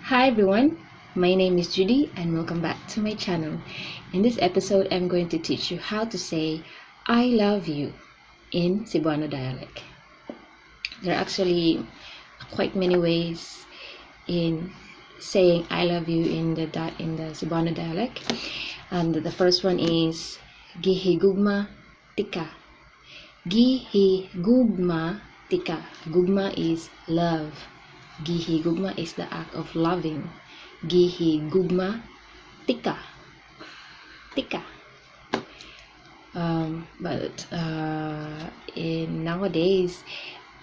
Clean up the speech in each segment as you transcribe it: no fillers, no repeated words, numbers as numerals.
Hi everyone, my name is Judy and welcome back to my channel. In this episode, I'm going to teach you how to say I love you in Cebuano dialect. There are actually quite many ways in saying I love you in the Cebuano dialect. And the first one is gihigugma tika. Gihigugma tika. Gugma is love. Gihigugma is the act of loving. Gihigugma tika. Tika. But in nowadays,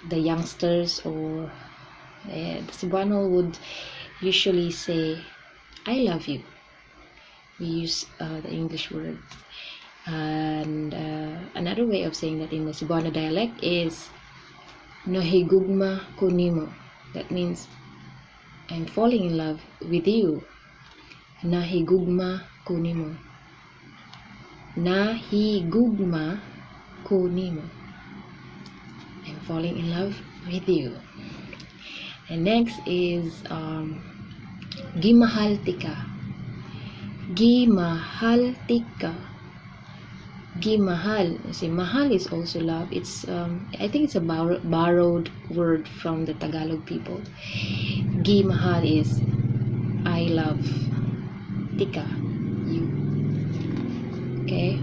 the youngsters or the Cebuano would usually say I love you. We use the English word. And another way of saying that in the Cebuano dialect is nahigugma ko nimo. That means I'm falling in love with you. Nahigugma ko nimo. Nahigugma ko nimo. I'm falling in love with you. And next is gimahal tika. Gimahal tika. Gimahal. See, mahal is also love. It's I think it's a borrowed word from the Tagalog people. Gimahal is I love. Tika, you. Okay.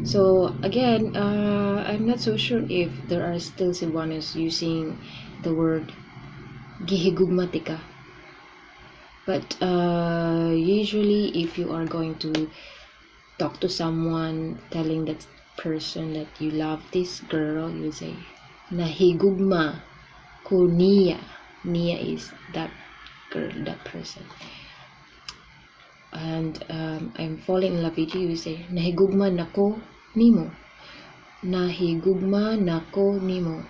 So again, I'm not so sure if there are still Cebuanos using the word gihigugma tika. But usually if you are going to talk to someone, telling that person that you love this girl, you say nahigugma ko niya. Niya is that girl, that person. And I'm falling in love with you, you say nahigugma nako nimo. Nahigugma nako nimo.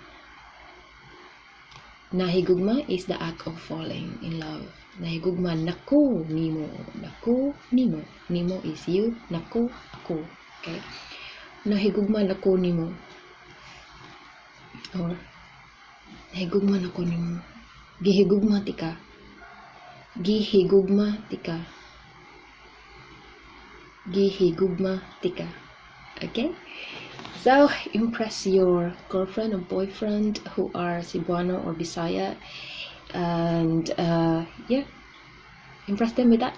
Nahigugma is the act of falling in love. Nahigugma nako nimo. Nako nimo. Nimo is you. Nako ako. Okay. Nahigugma nako nimo. Or nahigugma nako nimo. Gihigugma tika. Gihigugma tika. Gihigugma tika. Okay. So impress your girlfriend or boyfriend who are Cebuano or Bisaya, and yeah, impress them with that.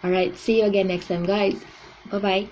All right, see you again next time, guys. Bye bye.